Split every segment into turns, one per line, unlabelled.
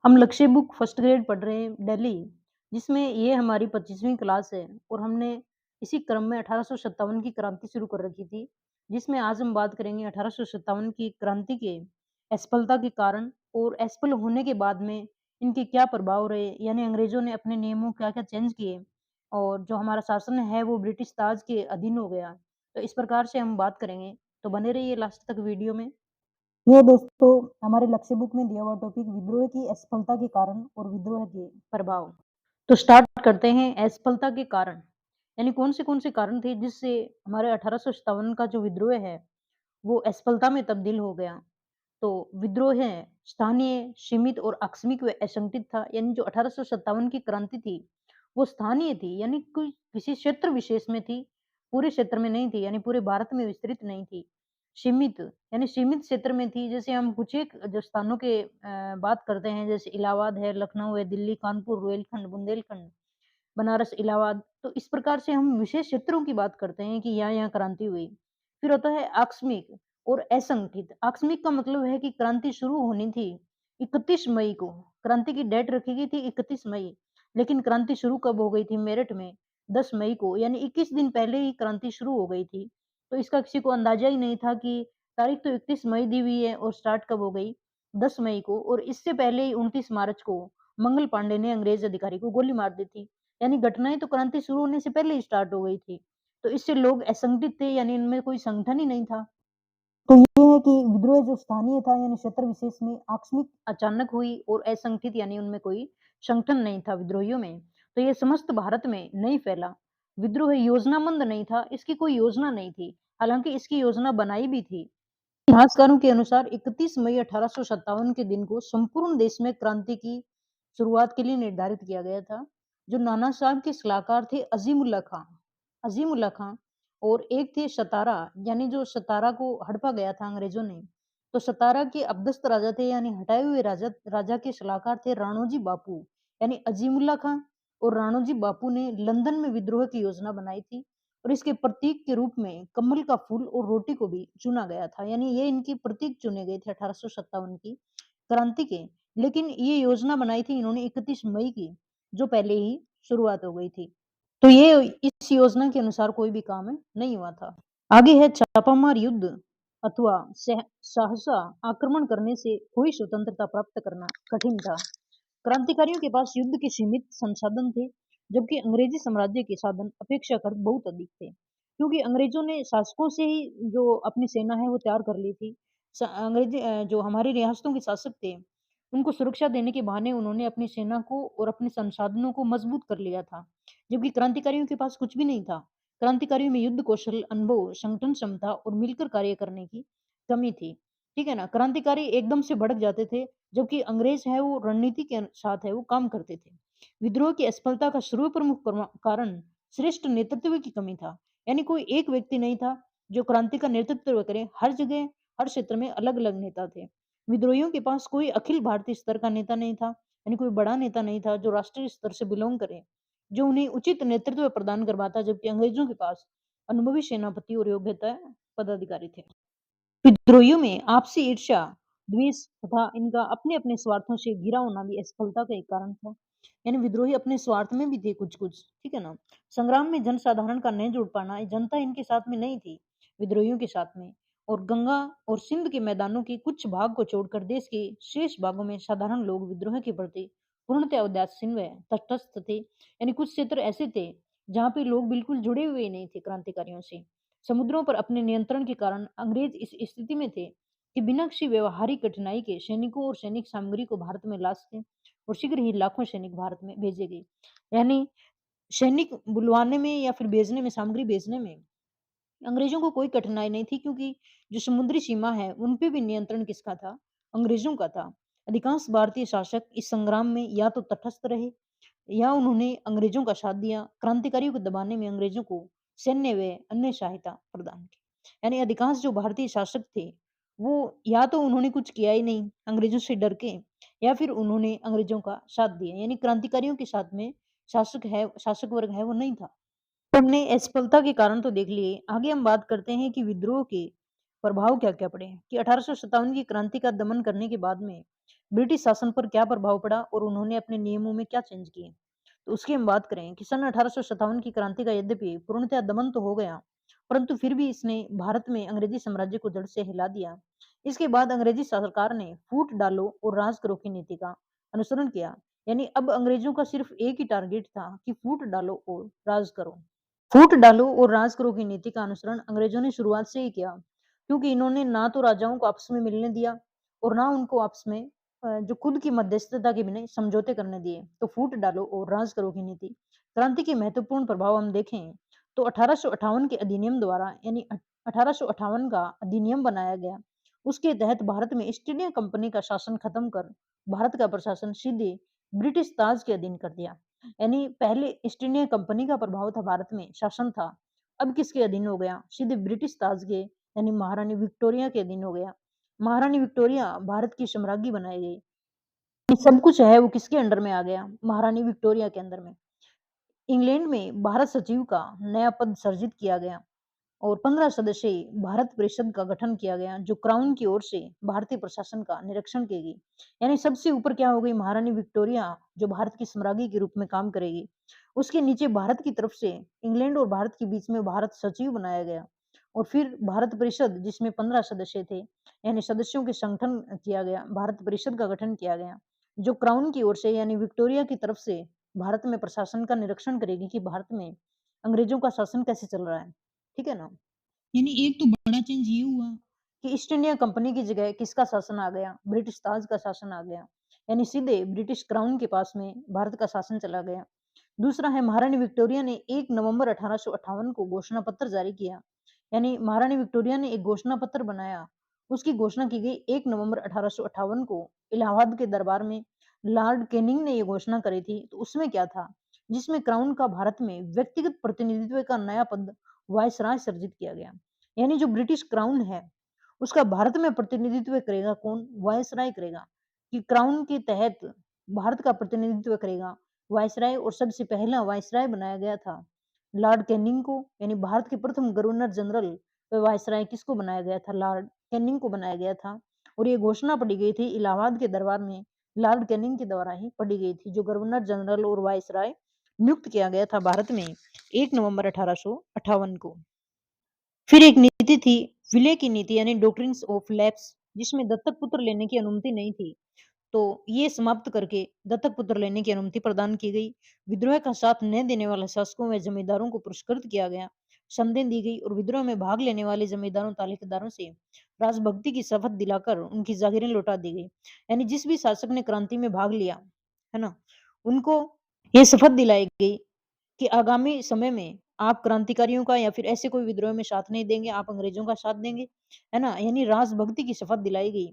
हम लक्ष्य book first grade पढ़ रहे हैं दिल्ली, जिसमें ये हमारी 25वीं क्लास है और हमने इसी क्रम में 1857 की क्रांति शुरू कर रखी थी, जिसमें आज हम बात करेंगे 1857 की क्रांति के असफलता के कारण और असफल होने के बाद में इनके क्या प्रभाव रहे, यानी अंग्रेजों ने अपने नियमों क्या-क्या चेंज किए और जो हमारा शासन है वो ब्रिटिश ताज के अधीन हो गया। तो इस प्रकार से हम बात करेंगे, तो बने रहिए लास्ट तक वीडियो में। ये दोस्तों हमारे लक्ष्य बुक में दिया हुआ टॉपिक विद्रोह की असफलता के कारण और विद्रोह के प्रभाव। तो स्टार्ट करते हैं असफलता के कारण, यानी कौन से कारण थे जिससे हमारे 1857 का जो विद्रोह है वो असफलता में तब्दील हो गया। तो विद्रोह है स्थानीय, सीमित और आकस्मिक व असंगठित था, यानी जो 1857 की क्रांति थी वो स्थानीय थी, यानी कोई किसी क्षेत्र विशेष में थी, पूरे क्षेत्र में नहीं थी, यानी पूरे भारत में विस्तृत नहीं थी। सीमित, यानी सीमित क्षेत्र में थी, जैसे हम कुछ एक जो स्थानों के बात करते हैं, जैसे इलाहाबाद है, लखनऊ है, दिल्ली, कानपुर, रोहिलखंड, बुंदेलखंड, बनारस, इलाहाबाद। तो इस प्रकार से हम विशेष क्षेत्रों की बात करते हैं कि यहाँ-यहाँ क्रांति हुई। फिर होता है आकस्मिक और असंगठित। आकस्मिक का मतलब है कि क्रांति शुरू होनी थी 31 मई को, क्रांति की डेट रखी गई थी 31 मई, लेकिन क्रांति शुरू कब हो गई थी मेरठ में 10 मई को, यानी 21 दिन पहले ही क्रांति शुरू हो गई थी। तो इसका किसी को अंदाजा ही नहीं था कि तारीख तो 31 मई दी हुई है और स्टार्ट कब हो गई 10 मई को, और इससे पहले ही 29 मार्च को मंगल पांडे ने अंग्रेज अधिकारी को गोली मार दी थी। यानी घटनाएँ तो क्रांति शुरू होने से पहले ही स्टार्ट हो गई थी। तो इससे लोग असंगठित थे, यानी इनमें कोई संगठन ही नहीं था। तो ये है कि विद्रोह जो स्थानीय था, यानी क्षेत्र विशेष में आकस्मिक अचानक हुई, और असंगठित यानी उनमें कोई संगठन नहीं था विद्रोहियों में। तो ये समस्त भारत में नहीं फैला। विद्रोह योजनाबद्ध नहीं था, इसकी कोई योजना नहीं थी। हालाँकि इसकी योजना बनाई भी थी। इतिहासकारों के अनुसार 31 मई 1857 के दिन को संपूर्ण देश में क्रांति की शुरुआत के लिए निर्धारित किया गया था। जो नाना साहब के सलाहकार थे अजीमुल्ला खां, और एक थे सतारा, यानी जो सतारा को हड़पा गया था अंग्रेजों ने। तो सतारा के अपदस्थ राजा थे, यानी हटाए हुए राजा राजा के सलाहकार थे राणोजी बापू, यानी अजीमुल्ला खां और राणोजी बापू ने लंदन में विद्रोह की योजना बनाई थी, और इसके प्रतीक के रूप में कमल का फूल और रोटी को भी चुना गया था, यानी ये इनके प्रतीक चुने गए थे 1857 की क्रांति के। लेकिन ये योजना बनाई थी इन्होंने 31 मई की, जो पहले ही शुरुआत हो गई थी। तो ये इस योजना के अनुसार कोई भी काम नहीं हुआ था। आगे है छापामार युद्ध अथवा सहसा आक्रमण करने से कोई स्वतंत्रता प्राप्त करना कठिन था। क्रांतिकारियों के पास युद्ध के सीमित संसाधन थे, जबकि अंग्रेजी साम्राज्य के साधन अपेक्षाकृत बहुत अधिक थे। क्योंकि अंग्रेजों ने शासकों से ही जो अपनी सेना है वो तैयार कर ली थी। अंग्रेजी जो हमारे रियासतों के शासक थे, उनको सुरक्षा देने के बहाने उन्होंने अपनी सेना को और अपने संसाधनों को मजबूत कर लिया था, जबकि क्रांतिकारियों के पास कुछ भी नहीं था। क्रांतिकारियों में युद्ध कौशल, अनुभव, संगठन क्षमता और मिलकर कार्य करने की कमी थी। ठीक है ना? क्रांतिकारी एकदम से भड़क जाते थे, जबकि अंग्रेज है वो रणनीति के साथ है वो काम करते थे। विद्रोह की असफलता का सर्व प्रमुख कारण श्रेष्ठ नेतृत्व की कमी था। यानी कोई एक व्यक्ति नहीं था जो क्रांति का नेतृत्व करे। हर जगह, हर क्षेत्र में अलग-अलग नेता थे। विद्रोहियों के पास कोई अखिल भारतीय स्तर का नेता नहीं था, यानी कोई बड़ा नेता नहीं था जो राष्ट्रीय स्तर से बिलोंग करे, जो उन्हें उचित नेतृत्व प्रदान करवाता, जबकि अंग्रेजों के पास अनुभवी सेनापति और योग्यता पदाधिकारी थे। विद्रोहियों में आपसी ईर्ष्या, द्वेष तथा इनका अपने-अपने स्वार्थों से घिरा होना भी असफलता का एक कारण था। यानी विद्रोही अपने स्वार्थ में भी थे कुछ-कुछ, ठीक है ना? संग्राम में जनसाधारण का नहीं जुड़ पाना, जनता इनके साथ में नहीं थी, विद्रोहियों के साथ में। और गंगा और सिंध के मैदानों के कुछ भाग को छोड़कर देश के शेष भागों में साधारण लोग विद्रोह के प्रति पूर्णतः उदासीन व तटस्थ थे। यानी कुछ क्षेत्र ऐसे थे, जहाँ पे लोग बिल्कुल जुड़े हुए ही नहीं थे क्रांतिकारियों से। समुद्रों पर अपने नियंत्रण के कारण अंग्रेज इस स्थिति में थे कि बिना किसी व्यवहारिक कठिनाई के सैनिकों और सैनिक सामग्री को भारत में ला सके, और शीघ्र ही लाखों सैनिक भारत में भेजे गए। यानी सैनिक बुलवाने में या फिर भेजने में, सामग्री भेजने में अंग्रेजों को कोई कठिनाई नहीं थी, क्योंकि जो समुद्री सीमा है उन पे भी नियंत्रण किसका था? अंग्रेजों का था। अधिकांश भारतीय शासक इस संग्राम में या तो तटस्थ रहे या उन्होंने अंग्रेजों का साथ दिया। क्रांतिकारियों को दबाने में अंग्रेजों को सैन्य व अन्य सहायता प्रदान की। यानी अधिकांश जो भारतीय शासक थे, वो या तो उन्होंने कुछ किया ही नहीं अंग्रेजों से डर के, या फिर उन्होंने अंग्रेजों का साथ दिया। यानी क्रांतिकारियों के साथ में शासक वर्ग है वो नहीं था। तो हमने असफलता के कारण तो देख लिए। आगे हम बात करते हैं कि विद्रोह के प्रभाव क्या-क्या पड़े। कि 1857 की क्रांति का दमन करने के बाद में ब्रिटिश शासन पर क्या प्रभाव पड़ा और उन्होंने अपने नियमों में क्या चेंज किए। तो उसकी हम बात करें कि सन 1857 की क्रांति का यद्यपि पूर्णतः दमन तो हो गया, परंतु फिर भी इसने भारत में अंग्रेजी साम्राज्य को जड़ से हिला दिया। इसके बाद अंग्रेजी सरकार ने फूट डालो और राज करो की नीति का अनुसरण किया। यानी अब अंग्रेजों का सिर्फ एक ही टारगेट था कि फूट डालो और राज करो। फूट डालो और राज करो की नीति का अनुसरण अंग्रेजों ने शुरुआत से ही किया, क्योंकि इन्होंने ना तो राजाओं को आपस में मिलने दिया और ना उनको आपस में जो खुद की मध्यस्थता के बिना समझौते करने दिए। तो फूट डालो और राज करो की नीति क्रांति के महत्वपूर्ण प्रभाव हम देखें तो 1858 के अधिनियम द्वारा, यानी 1858 का अधिनियम बनाया गया। उसके तहत भारत में ईस्ट इंडिया कंपनी का शासन खत्म कर भारत का प्रशासन सीधे ब्रिटिश ताज के अधीन कर दिया। यानी पहले ईस्ट इंडिया कंपनी का प्रभाव था, भारत में शासन था, अब किसके अधीन हो गया? सीधे ब्रिटिश ताज के, यानी महारानी विक्टोरिया के अधीन हो गया। महारानी विक्टोरिया भारत की सम्राज्ञी बनाई गई। सब कुछ है वो किसके अंडर में आ गया? महारानी विक्टोरिया के अंदर में। इंग्लैंड में भारत सचिव का नया पद सृजित किया गया और 15 सदस्यीय भारत परिषद का गठन किया गया, जो क्राउन की ओर से भारतीय प्रशासन का निरीक्षण करेगी। यानी सबसे ऊपर क्या हो गई? महारानी विक्टोरिया, जो भारत की सम्राज्ञी के रूप में काम करेगी। उसके नीचे भारत की तरफ से इंग्लैंड और भारत के बीच में भारत सचिव बनाया गया और फिर भारत परिषद, जिसमें 15 सदस्य थे, यानी सदस्यों के संगठन किया गया, भारत परिषद का गठन किया गया, जो क्राउन की ओर से यानी विक्टोरिया की तरफ से भारत में प्रशासन का निरीक्षण करेगी कि भारत में अंग्रेजों का शासन कैसे चल रहा है। ठीक है ना? यानी एक तो बड़ा चेंज ये हुआ कि ईस्ट इंडिया कंपनी की जगह किसका शासन आ गया? ब्रिटिश ताज का शासन आ गया। यानी सीधे ब्रिटिश क्राउन के पास में भारत का शासन चला गया। दूसरा है, महारानी विक्टोरिया ने 1 नवंबर 1858 को घोषणा पत्र जारी किया। यानी महारानी विक्टोरिया ने एक घोषणा पत्र बनाया। उसकी घोषणा की गई 1 नवंबर 1858 को इलाहाबाद के दरबार में। लॉर्ड कैनिंग ने ये घोषणा करी थी। तो उसमें क्या था? जिसमें क्राउन का भारत में व्यक्तिगत प्रतिनिधित्व का नया पद वायसराय सृजित किया गया। यानी जो ब्रिटिश क्राउन है, उसका भारत में प्रतिनिधित्व करेगा कौन? वायसराय करेगा। कि क्राउन के तहत भारत का प्रतिनिधित्व करेगा वायसराय, और सबसे पहला वायसराय बनाया गया था लॉर्ड कैनिंग को। यानी भारत के प्रथम गवर्नर जनरल वायसराय किसको बनाया गया था? लॉर्ड कैनिंग को बनाया गया था। और ये घोषणा पढ़ी गई थी इलाहाबाद के दरबार में, लॉर्ड कैनिंग के द्वारा ही पढ़ी गई थी, जो गवर्नर जनरल और वायसराय नियुक्त किया गया था भारत में 1 नवंबर 1858 को। फिर एक नीति थी विले की नीति, यानी डॉक्ट्रिन्स ऑफ लैप्स, जिसमें दत्तक पुत्र लेने की अनुमति नहीं थी। तो ये समाप्त करके दत्तक पुत्र लेने की अनुमति प्रदान की गई। विद्रोह का साथ न देने वाले शासकों व जमींदारों को पुरस्कृत किया गया। संदेह दी गई और विद्रोह में भाग लेने वाले जमींदारों तालुकेदारों से राजभक्ति की शपथ दिलाकर उनकी जागीरें लौटा दी गई। यानी जिस भी शासक ने क्रांति में भाग लिया, है ना, उनको ये शपथ दिलाई गई कि आगामी समय में आप क्रांतिकारियों का या फिर ऐसे कोई विद्रोह में साथ नहीं देंगे, आप अंग्रेजों का साथ देंगे, है ना? यानी राजभक्ति की शपथ दिलाई गई।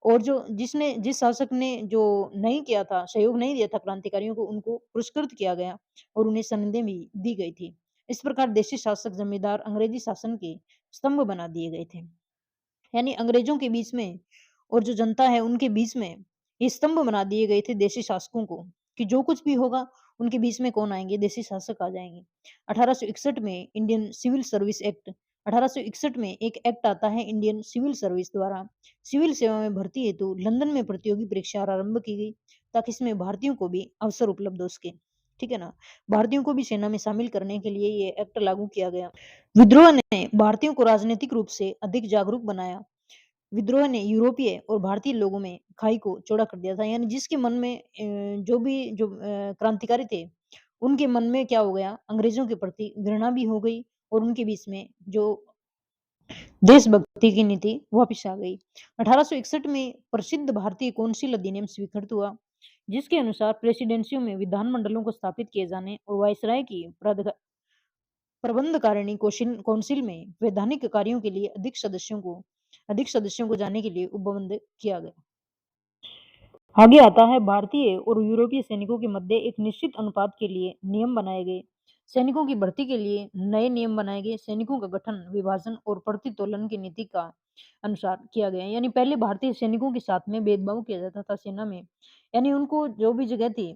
और जिस शासक ने जो नहीं किया था, सहयोग नहीं दिया था क्रांतिकारियों को, उनको पुरस्कृत किया गया और उन्हें सनदें भी दी गई थी। इस प्रकार देशी शासक जमींदार अंग्रेजी शासन के स्तंभ बना दिए गए थे। यानी अंग्रेजों के बीच में और जो जनता है उनके बीच में ये स्तंभ बना दिए गए थे देशी शासकों को, कि जो कुछ भी होगा उनके बीच में कौन आएंगे? देशी शासक आ जाएंगे। 1861 में इंडियन सिविल सर्विस एक्ट, 1861 में एक एक्ट आता है इंडियन सिविल सर्विस द्वारा सिविल सेवा में भर्ती हेतु लंदन में प्रतियोगी परीक्षा आरंभ की गई, ताकि इसमें भारतीयों को भी अवसर उपलब्ध हो सके। ठीक है ना? भारतीयों को भी सेना में शामिल करने के लिए ये एक्ट लागू किया गया। विद्रोह ने भारतीयों को राजनीतिक रूप से अधिक जागरूक बनाया। विद्रोह ने यूरोपीय और भारतीय लोगों में खाई को चौड़ा कर दिया था। यानी जिसके मन में जो क्रांतिकारी थे, उनके मन में क्या हो गया? अंग्रेजों के प्रति घृणा भी हो गई और उनके बीच में जो देशभक्ति की नीति वापिस आ गई। 1861 में प्रसिद्ध भारतीय कौंसिल अधिनियम स्वीकृत हुआ, जिसके अनुसार प्रेसिडेंसियों में विधानमंडलों को स्थापित किए जाने और वायसराय की प्रबंधकारिणी कौंसिल में वैधानिक कार्यों के लिए अधिक सदस्यों को जाने के लिए उपबंध किया गया। आगे आता है भारतीय और यूरोपीय सैनिकों के मध्य एक निश्चित अनुपात के लिए नियम बनाए गए। सैनिकों की भर्ती के लिए नए नियम बनाए गए। सैनिकों का गठन, विभाजन और प्रतितोलन की नीति का अनुसार किया गया। यानी पहले भारतीय सैनिकों के साथ में भेदभाव किया जाता था सेना में। यानी उनको जो भी जगह थी,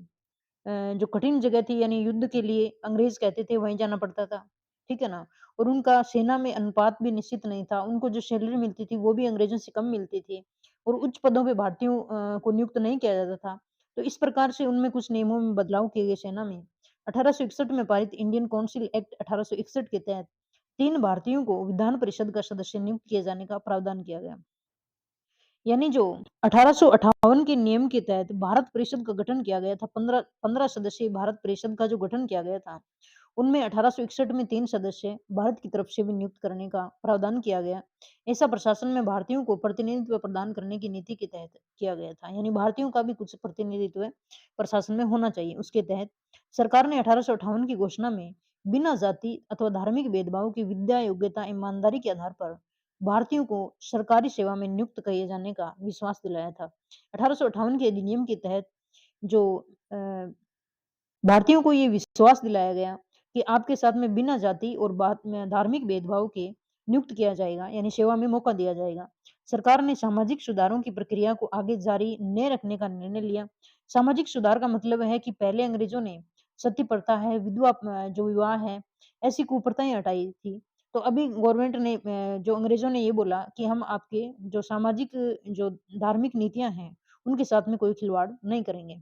जो कठिन जगह थी, यानी युद्ध के लिए अंग्रेज कहते थे वहीं जाना पड़ता था। ठीक है ना? और उनका सेना में अनुपात भी निश्चित नहीं था। उनको जो सैलरी मिलती थी वो भी अंग्रेजों से कम मिलती थी। और उच्च पदों पे भारतीयों को नियुक्त नहीं किया जाता था। तो इस प्रकार से उनमें कुछ नियमों में बदलाव किए गए सेना में। 1861 में पारित इंडियन काउंसिल एक्ट 1861 के तहत 3 भारतीयों को विधान परिषद का सदस्य नियुक्त किए जाने का प्रावधान किया गया। यानी जो 1858 के नियम के तहत भारत परिषद का गठन किया गया था, 15 सदस्यीय भारत परिषद का जो गठन किया गया था, उनमें 1861 में 3 सदस्य भारत की तरफ से भी नियुक्त करने का प्रावधान किया गया। ऐसा प्रशासन में भारतीयों को प्रतिनिधित्व प्रदान करने की नीति के तहत किया गया था। यानी भारतीयों का भी कुछ प्रतिनिधित्व प्रशासन में होना चाहिए। उसके तहत सरकार ने 1858 की घोषणा में बिना जाति अथवा धार्मिक भेदभाव की विद्या, योग्यता, ईमानदारी के आधार पर भारतीयों को सरकारी सेवा में नियुक्त किए जाने का विश्वास दिलाया था। 1858 के अधिनियम के तहत जो अ, भारतीयों को ये विश्वास दिलाया गया कि आपके साथ में बिना जाति और बात में धार्मिक भेदभाव के नियुक्त किया जाएगा, यानी सेवा में मौका दिया जाएगा। सरकार ने सामाजिक सुधारों की प्रक्रिया को आगे जारी न रखने का निर्णय लिया। सामाजिक सुधार का मतलब है कि पहले अंग्रेजों ने सती प्रथा है, विधवा जो विवाह है, ऐसी कुप्रथाएं हटाई थी। तो अभी गवर्नमेंट ने जो अंग्रेजों ने ये बोला कि हम आपके जो सामाजिक जो धार्मिक नीतियां हैं, उनके साथ में कोई खिलवाड़ नहीं करेंगे।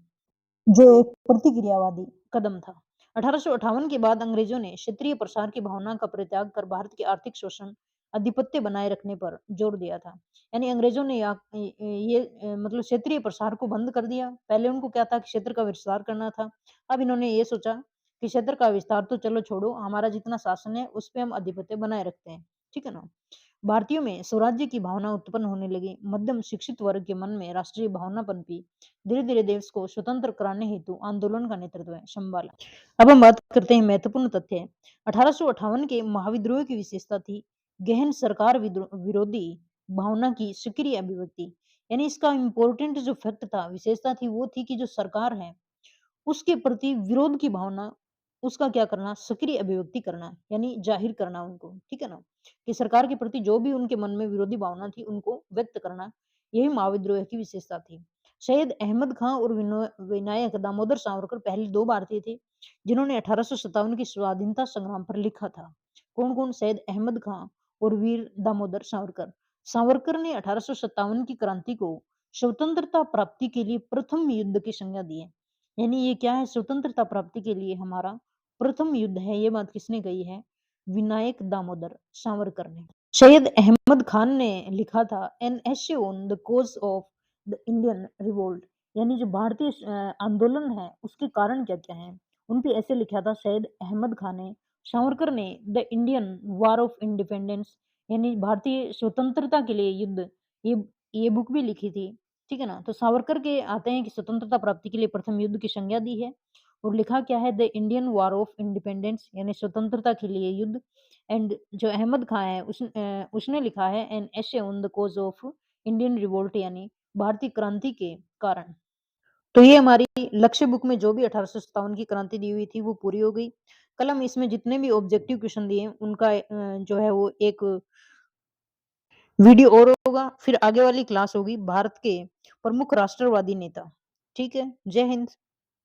जो एक प्रतिक्रियावादी कदम था। 1858 के बाद अंग्रेजों ने क्षेत्रीय प्रसार की भावना का परित्याग कर भारत के आर्थिक शोषण, आधिपत्य बनाए रखने पर जोर दिया था। यानी अंग्रेजों ने मतलब क्षेत्रीय प्रसार को बंद कर दिया। पहले उनको क्या था कि क्षेत्र का विस्तार करना था। अब इन्होंने ये सोचा कि क्षेत्र का विस्तार तो चलो छोड़ो, हमारा जितना शासन है उस पे हम आधिपत्य बनाए रखते हैं। ठीक है ना? भारतीयों में स्वराज्य की भावना उत्पन्न होने लगी। मध्यम शिक्षित वर्ग के मन में राष्ट्रीय भावना पनपी। धीरे-धीरे देश को स्वतंत्र कराने हेतु आंदोलन का नेतृत्व संभाला। अब हम बात करते हैं महत्वपूर्ण तथ्य। 1858 के महाविद्रोह की विशेषता थी गहन सरकार विरोधी भावना की सक्रिय अभिव्यक्ति। यानी इसका इम्पोर्टेंट जो फैक्ट था, विशेषता थी, वो थी कि जो सरकार है उसके प्रति विरोध की भावना, उसका क्या करना, सक्रिय अभिव्यक्ति करना, यानी जाहिर करना उनको, ठीक है ना? कि सरकार के प्रति जो भी उनके मन में विरोधी भावना थी, उनको व्यक्त करना, यही महाविद्रोह की विशेषता थी। सैयद अहमद खां और विनायक दामोदर सावरकर पहले 2 भारतीय थे, जिन्होंने 1857 की स्वाधीनता संग्राम पर लिखा था। कौन-कौन? सैयद अहमद खां और वीर दामोदर सावरकर। सावरकर ने 1857 की क्रांति को स्वतंत्रता प्राप्ति के लिए प्रथम युद्ध की संज्ञा दी है। यानी ये क्या है? स्वतंत्रता प्राप्ति के लिए हमारा प्रथम युद्ध है। ये बात किसने कही है? विनायक दामोदर सावरकर ने। सैयद अहमद खान ने लिखा था an essay on the cause of the Indian revolt. यानी जो भारतीय आंदोलन है उसके कारण क्या-क्या हैं? उन पे ऐसे लिखा था सैयद अहमद खान ने। सावरकर ने the Indian war of independence, यानी भारतीय स्वतंत्रता के लिए युद्ध, ये ये बुक भी लिखी थी। ठीक है ना? तो सावरकर के आते हैं कि स्वतंत्रता प्राप्ति के लिए प्रथम युद्ध की संज्ञा दी है और लिखा क्या है? The Indian war of independence, यानी स्वतंत्रता के लिए युद्ध। एंड जो अहमद खां है उसने लिखा है an essay on the cause of Indian revolt, यानी भारतीय क्रांति के कारण। तो ये हमारी लक्ष्य बुक में जो भी 1857 की क्रांति दी हुई थी वो पूरी हो गई। कल हम इसमें जितने भी ऑब्जेक्टिव क्वेश्चन दिए हैं उनका जो है वो एक वीडियो और होगा, फिर आगे वाली क्लास होगी भारत के प्रमुख राष्ट्रवादी नेता। ठीक है? जय हिंद।